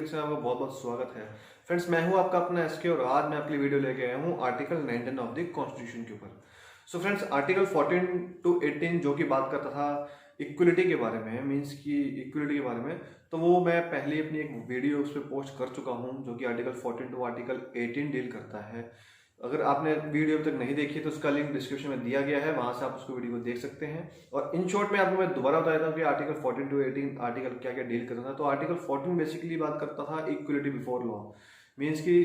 Clicks में आपका बहुत बहुत स्वागत है। फ्रेंड्स, मैं हूं आपका अपना एसके और आज मैं अपनी वीडियो लेके आया हूं आर्टिकल 19 ऑफ द कॉन्स्टिट्यूशन के ऊपर। सो फ्रेंड्स, आर्टिकल 14 टू 18 जो कि बात करता था इक्वलिटी के बारे में, मींस की इक्वलिटी के बारे में, तो वो मैं पहले ही अपनी एक वीडियो उस पर पोस्ट कर चुका हूं जो कि आर्टिकल 14 टू आर्टिकल 18 डील करता है। अगर आपने वीडियो अब तक नहीं देखी तो उसका लिंक डिस्क्रिप्शन में दिया गया है, वहां से आप उसको वीडियो को देख सकते हैं। और इन शॉर्ट में आपको मैं दोबारा बताया था कि आर्टिकल 14 टू 18 आर्टिकल क्या क्या डील करता था। तो आर्टिकल 14 बेसिकली बात करता था इक्वलिटी बिफोर लॉ, मीन्स कि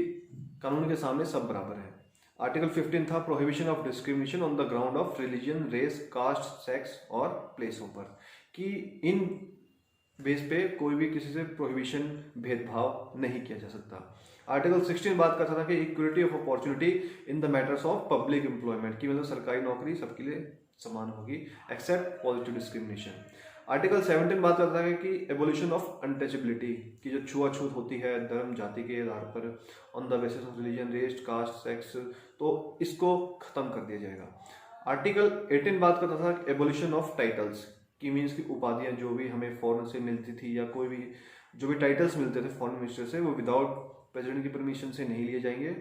कानून के सामने सब बराबर है। आर्टिकल 15 था prohibition of discrimination on the ground of religion, race, caste, sex और प्लेस ऑफ बर्थ, कि इन बेस पे कोई भी किसी से प्रोहिबिशन, भेदभाव नहीं किया जा सकता। आर्टिकल 16 बात करता था कि equality of opportunity in the matters of public employment, की मतलब सरकारी नौकरी सबके लिए समान होगी एक्सेप्ट पॉजिटिव डिस्क्रिमिनेशन। आर्टिकल 17 बात करता है कि एबोल्यूशन ऑफ अनटचेबिलिटी, की जो छुआछूत होती है धर्म जाति के आधार पर on the basis of religion, race, caste, sex, तो इसको खत्म कर दिया जाएगा। आर्टिकल 18 बात करता था एबोल्यूशन ऑफ टाइटल्स, की मीन्स की उपाधियां जो भी हमें फॉरेन से मिलती थी या कोई भी जो भी टाइटल्स मिलते थे फॉरेन मिनिस्टर से, वो विदाउट प्रेसिडेंट की परमिशन से नहीं लिए जाएंगे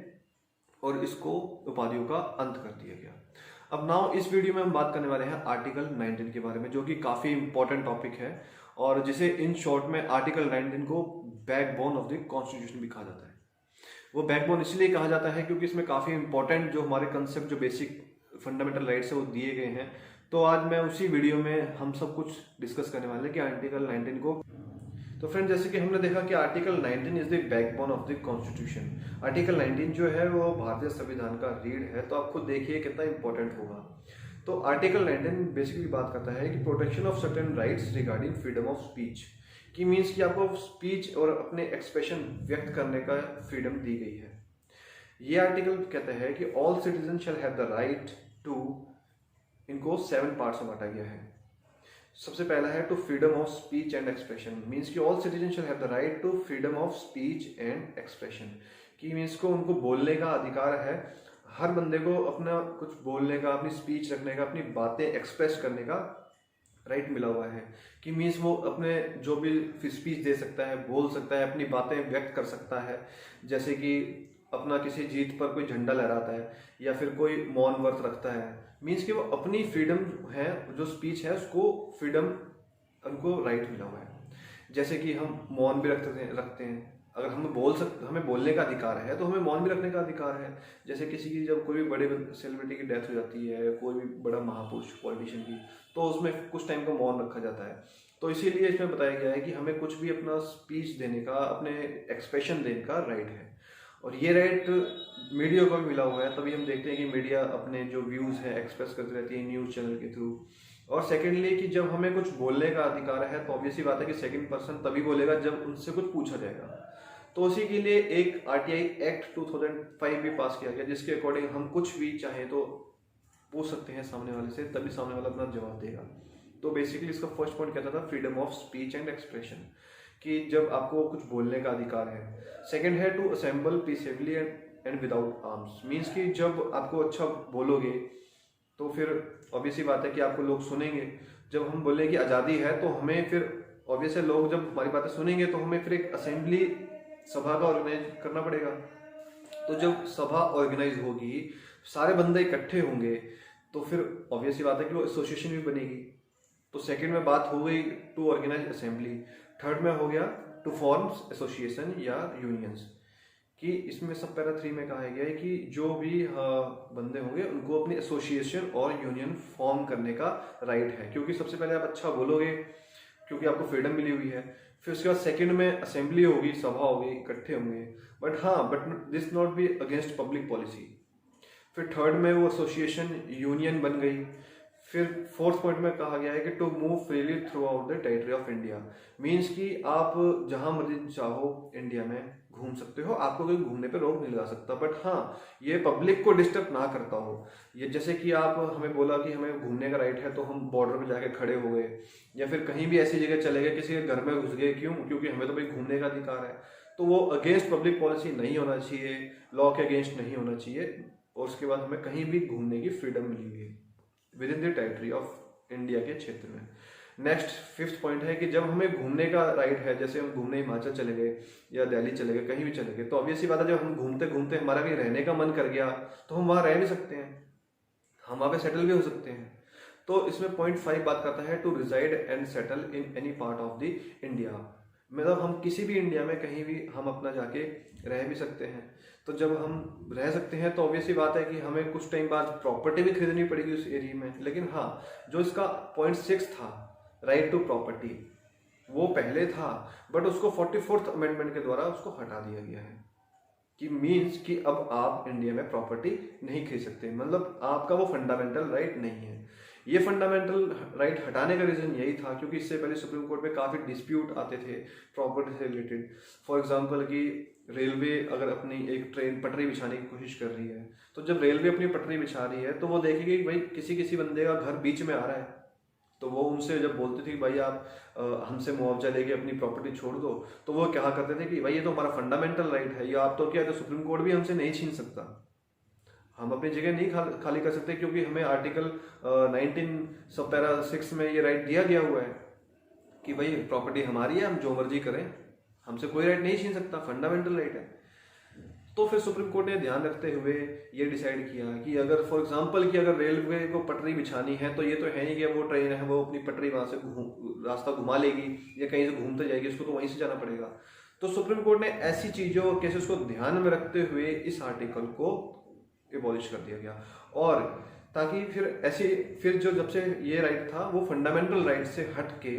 और इसको उपाधियों का अंत कर दिया गया। अब नाउ इस वीडियो में हम बात करने वाले हैं आर्टिकल 19 के बारे में, जो कि काफी इंपॉर्टेंट टॉपिक है और जिसे इन शॉर्ट में आर्टिकल 19 को बैकबोन ऑफ द कॉन्स्टिट्यूशन भी कहा जाता है। वो बैकबोन इसलिए कहा जाता है क्योंकि इसमें काफी इंपॉर्टेंट जो हमारे कंसेप्ट, जो बेसिक फंडामेंटल राइट्स है वो दिए गए हैं। तो आज मैं उसी वीडियो में हम सब कुछ डिस्कस करने वाले हैं कि आर्टिकल 19 को। तो फ्रेंड, जैसे कि हमने देखा कि article 19 is the backbone of the constitution. Article 19 जो है वो भारतीय संविधान का रीढ़ है, तो आप खुद देखिए कितना इंपॉर्टेंट होगा। तो आर्टिकल 19 बेसिकली बात करता है कि protection of certain rights regarding freedom of speech, की मीन्स कि आपको स्पीच और अपने एक्सप्रेशन व्यक्त करने का फ्रीडम दी गई है। ये आर्टिकल कहता है कि all citizen shall have the right to, इनको 7 पार्ट्स में बांटा गया है। सबसे पहला है to freedom of speech and expression, means कि all citizen shall have the right to freedom of speech and expression, की मीन्स को उनको बोलने का अधिकार है। हर बंदे को अपना कुछ बोलने का, अपनी स्पीच रखने का, अपनी बातें एक्सप्रेस करने का राइट मिला हुआ है। कि मीन्स वो अपने जो भी स्पीच दे सकता है, बोल सकता है, अपनी बातें व्यक्त कर सकता है। जैसे कि अपना किसी जीत पर कोई झंडा लहराता है या फिर कोई मौन व्रत रखता है, मीन्स कि वो अपनी फ्रीडम है, जो स्पीच है उसको फ्रीडम, उनको राइट मिला हुआ है। जैसे कि हम मौन भी रखते हैं। अगर हमें बोलने का अधिकार है तो हमें मौन भी रखने का अधिकार है। जैसे किसी की जब कोई भी बड़े सेलिब्रिटी की डेथ हो जाती है, कोई भी बड़ा महापुरुष पॉलिटिशियन की, तो उसमें कुछ टाइम का मौन रखा जाता है। तो इसीलिए इसमें बताया गया है कि हमें कुछ भी अपना स्पीच देने का, अपने एक्सप्रेशन देने का राइट है। और ये राइट मीडिया को भी मिला हुआ है, तभी हम देखते हैं कि मीडिया अपने जो व्यूज है एक्सप्रेस करती रहती है न्यूज चैनल के थ्रू। और सेकेंडली कि जब हमें कुछ बोलने का अधिकार है तो ऑब्वियसली बात है कि सेकंड पर्सन तभी बोलेगा जब उनसे कुछ पूछा जाएगा। तो उसी के लिए एक आरटीआई एक्ट 2005 भी पास किया गया, जिसके अकॉर्डिंग हम कुछ भी चाहें तो पूछ सकते हैं सामने वाले से, तभी सामने वाला अपना जवाब देगा। तो बेसिकली इसका फर्स्ट पॉइंट कहता था freedom of speech and expression, कि जब आपको कुछ बोलने का अधिकार है। सेकंड है to assemble peacefully and without arms, means कि जब आपको अच्छा बोलोगे तो फिर ऑब्वियसली बात है कि आपको लोग सुनेंगे। जब हम बोले कि आज़ादी है तो हमें फिर ऑब्वियसली लोग जब हमारी बातें सुनेंगे तो हमें फिर एक असेंबली, सभा का ऑर्गेनाइज करना पड़ेगा। तो जब सभा ऑर्गेनाइज होगी, सारे बंदे इकट्ठे होंगे, तो फिर ऑब्वियसली बात है कि वो एसोसिएशन भी बनेगी। तो सेकंड में बात हो गई टू ऑर्गेनाइज असेंबली। थर्ड में हो गया टू फॉर्म एसोसिएशन या यूनियंस, कि इसमें सब पैरा 3 में कहा गया है कि जो भी बंदे होंगे उनको अपनी एसोसिएशन और यूनियन फॉर्म करने का राइट है। क्योंकि सबसे पहले आप अच्छा बोलोगे क्योंकि आपको फ्रीडम मिली हुई है, फिर उसके बाद सेकंड में असेंबली होगी, सभा होगी, इकट्ठे होंगे, but this not be against public policy. फिर थर्ड में वो एसोसिएशन, यूनियन बन गई। फिर फोर्थ पॉइंट में कहा गया है कि to move freely throughout the territory of India, means कि आप जहां मर्जी चाहो इंडिया में घूम सकते हो, आपको कोई घूमने पे रोक नहीं लगा सकता। बट हाँ, ये पब्लिक को डिस्टर्ब ना करता हो। ये जैसे कि आप हमें बोला कि हमें घूमने का राइट है तो हम बॉर्डर पे जाके खड़े हो गए या फिर कहीं भी ऐसी जगह चले गए, किसी के घर में घुस गए, क्यों? क्योंकि हमें तो भाई घूमने का अधिकार है। तो वो अगेंस्ट पब्लिक पॉलिसी नहीं होना चाहिए, लॉ के अगेंस्ट नहीं होना चाहिए। और उसके बाद हमें कहीं भी घूमने की फ्रीडम मिली हुई है with in the territory of India के क्षेत्र में। नेक्स्ट फिफ्थ पॉइंट है कि जब हमें घूमने का राइट है, जैसे हम घूमने हिमाचल चले गए या दिल्ली चले गए, कहीं भी चले गए, तो ऑब्वियस सी बात है जब हम घूमते घूमते हमारा कहीं रहने का मन कर गया तो हम वहाँ रह भी सकते हैं, हम वहाँ पे सेटल भी हो सकते हैं। तो इसमें पॉइंट 5 बात करता है to reside and settle in any part of the India, मतलब हम किसी भी इंडिया में कहीं भी हम अपना जाके रह भी सकते हैं। तो जब हम रह सकते हैं तो ऑब्वियसली बात है कि हमें कुछ टाइम बाद प्रॉपर्टी भी खरीदनी पड़ेगी उस एरिया में। लेकिन हाँ, जो इसका पॉइंट 6 था राइट टू प्रॉपर्टी, वो पहले था बट उसको 44th अमेंडमेंट के द्वारा उसको हटा दिया गया है कि मीन्स कि अब आप इंडिया में प्रॉपर्टी नहीं खरीद सकते, मतलब आपका वो फंडामेंटल राइट नहीं है। ये फंडामेंटल राइट हटाने का रीजन यही था क्योंकि इससे पहले सुप्रीम कोर्ट में काफ़ी डिस्प्यूट आते थे प्रॉपर्टी से रिलेटेड। फॉर एग्जांपल कि रेलवे अगर अपनी एक ट्रेन पटरी बिछाने की कोशिश कर रही है, तो जब रेलवे अपनी पटरी बिछा रही है तो वो देखेगी भाई किसी किसी बंदे का घर बीच में आ रहा है, तो वो उनसे जब बोलते थे भाई आप हमसे मुआवजा लेके अपनी प्रॉपर्टी छोड़ दो, तो वो क्या करते थे कि भाई ये तो हमारा फंडामेंटल राइट है, ये आप तो क्या, तो सुप्रीम कोर्ट भी हमसे नहीं छीन सकता, हम अपनी जगह नहीं खाली कर सकते क्योंकि हमें आर्टिकल 19 सब पैरा 6 में ये राइट दिया गया हुआ है कि भाई प्रॉपर्टी हमारी है, हम जो मर्जी करें, हमसे कोई राइट नहीं छीन सकता, फंडामेंटल राइट है। तो फिर सुप्रीम कोर्ट ने ध्यान रखते हुए ये डिसाइड किया कि अगर फॉर एग्जांपल कि अगर रेलवे को पटरी बिछानी है तो ये तो है नहीं कि वो ट्रेन है वो अपनी पटरी वहां से रास्ता घुमा लेगी या कहीं से घूमते जाएगी, उसको तो वहीं से जाना पड़ेगा। तो सुप्रीम कोर्ट ने ऐसी चीजों और केसेस को ध्यान में रखते हुए इस आर्टिकल को एबॉलिश कर दिया गया, और ताकि फिर जो जब से ये राइट था वो फंडामेंटल राइट से हट के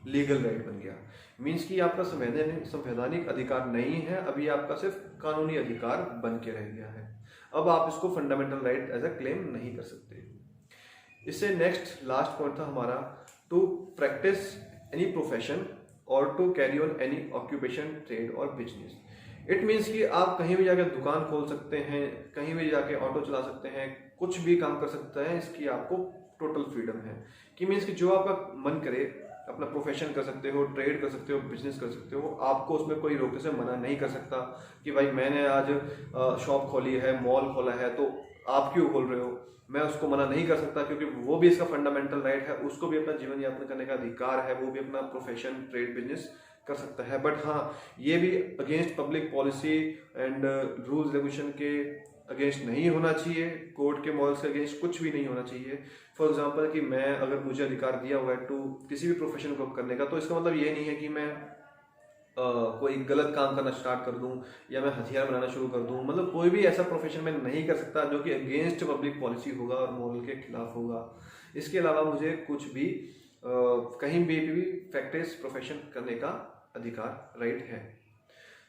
लीगल राइट बन गया। मीन्स कि आपका संवैधानिक अधिकार नहीं है, अभी आपका सिर्फ कानूनी अधिकार बन के रह गया है। अब आप इसको fundamental right as a claim नहीं कर सकते। इससे नेक्स्ट लास्ट पॉइंट था हमारा टू प्रैक्टिस एनी प्रोफेशन और to carry on any occupation, trade और बिजनेस। इट मीन्स कि आप कहीं भी जाके दुकान खोल सकते हैं, कहीं भी जाके ऑटो चला सकते हैं, कुछ भी काम कर सकते हैं, इसकी आपको टोटल फ्रीडम है। कि मीन्स कि जो आपका मन करे अपना प्रोफेशन कर सकते हो, ट्रेड कर सकते हो, बिजनेस कर सकते हो, आपको उसमें कोई रोकने से मना नहीं कर सकता कि भाई मैंने आज शॉप खोली है, मॉल खोला है, तो आप क्यों खोल रहे हो, मैं उसको मना नहीं कर सकता क्योंकि वो भी इसका फंडामेंटल राइट है, उसको भी अपना जीवन यापन करने का अधिकार है, वो भी अपना प्रोफेशन, ट्रेड, बिजनेस कर सकता है। बट हाँ, ये भी against public policy and rules regulation के अगेंस्ट नहीं होना चाहिए, कोर्ट के मॉरल्स के अगेंस्ट कुछ भी नहीं होना चाहिए। फॉर एग्जांपल कि मैं अगर मुझे अधिकार दिया हुआ है टू किसी भी प्रोफेशन को करने का, तो इसका मतलब ये नहीं है कि मैं कोई गलत काम करना स्टार्ट कर दूं या मैं हथियार बनाना शुरू कर दूं, मतलब कोई भी ऐसा प्रोफेशन मैं नहीं कर सकता जो कि अगेंस्ट पब्लिक पॉलिसी होगा और मॉरल के खिलाफ होगा। इसके अलावा मुझे कुछ भी कहीं भी प्रैक्टिस प्रोफेशन करने का अधिकार, राइट है।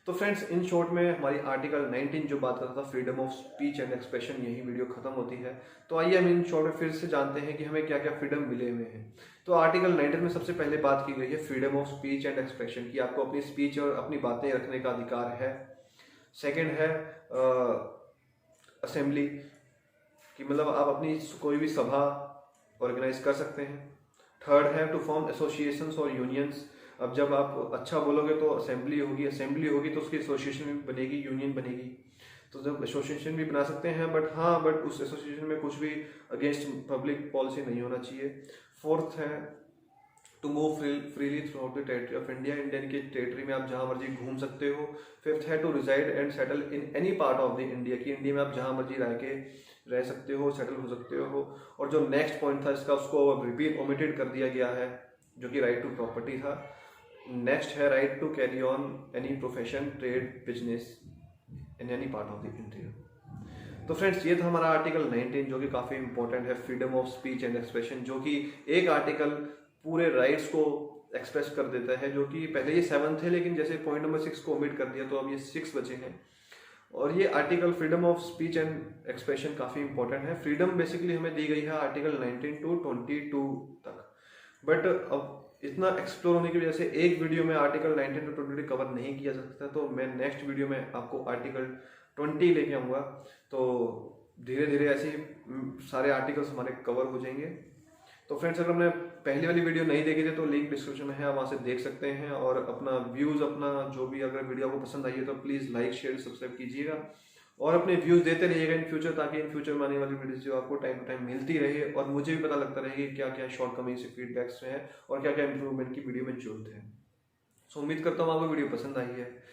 तो फ्रेंड्स, इन शॉर्ट में हमारी आर्टिकल 19 जो बात करता था freedom of speech and expression, यही वीडियो खत्म होती है। तो आइए हम इन शॉर्ट में फिर से जानते हैं कि हमें क्या क्या फ्रीडम मिले हुए हैं। तो आर्टिकल 19 में सबसे पहले बात की गई है freedom of speech and expression की, आपको अपनी स्पीच और अपनी बातें रखने का अधिकार है। सेकेंड है असेंबली कि मतलब आप अपनी कोई भी सभा ऑर्गेनाइज कर सकते हैं। थर्ड है टू फॉर्म एसोसिएशंस और यूनियंस, अब जब आप अच्छा बोलोगे तो असेंबली होगी तो उसकी एसोसिएशन भी बनेगी, यूनियन बनेगी, तो जब एसोसिएशन भी बना सकते हैं। बट उस एसोसिएशन में कुछ भी अगेंस्ट पब्लिक पॉलिसी नहीं होना चाहिए। फोर्थ है to move freely throughout the territory of India, India की टेरिटरी में आप जहां मर्जी घूम सकते हो। फिफ्थ है to reside and settle in any part of the India, की इंडिया में आप जहां मर्जी रह सकते हो, सेटल हो सकते हो। और जो नेक्स्ट पॉइंट था इसका, उसको रिपीट ओमिटेड कर दिया गया है, जो कि राइट टू प्रॉपर्टी था। नेक्स्ट है right to carry on any profession, trade, business in any part of the India. तो फ्रेंड्स, ये था हमारा आर्टिकल 19 जो कि काफ़ी इंपॉर्टेंट है, freedom of speech and expression, जो कि एक आर्टिकल पूरे राइट्स को एक्सप्रेस कर देता है, जो कि पहले ये 7 थे लेकिन जैसे पॉइंट नंबर 6 को ओमिट कर दिया तो अब ये 6 बचे हैं। और ये article freedom of speech and expression काफ़ी इंपॉर्टेंट है। फ्रीडम बेसिकली हमें दी गई है आर्टिकल 19 to 22 तक, बट अब इतना एक्सप्लोर होने की वजह से एक वीडियो में आर्टिकल 19 to 22 कवर नहीं किया जा सकता, तो मैं नेक्स्ट वीडियो में आपको आर्टिकल 20 लेके आऊँगा। तो धीरे धीरे ऐसे ही सारे आर्टिकल्स हमारे कवर हो जाएंगे। तो फ्रेंड्स, अगर हमने पहली वाली वीडियो नहीं देखी थी तो लिंक डिस्क्रिप्शन में है, आप वहाँ से देख सकते हैं। और अपना व्यूज़, अपना जो भी अगर वीडियो आपको पसंद आई है तो प्लीज़ लाइक, शेयर, सब्सक्राइब कीजिएगा। और अपने व्यूज देते रहिएगा इन फ्यूचर, ताकि इन फ्यूचर में आने वाली वीडियोस जो आपको टाइम टू टाइम मिलती रहे और मुझे भी पता लगता रहे कि क्या क्या शॉर्ट कमिंग फीडबैक्स में है और क्या क्या इंप्रूवमेंट की वीडियो में जरूरत है। सो उम्मीद करता हूँ आपको वीडियो पसंद आई है।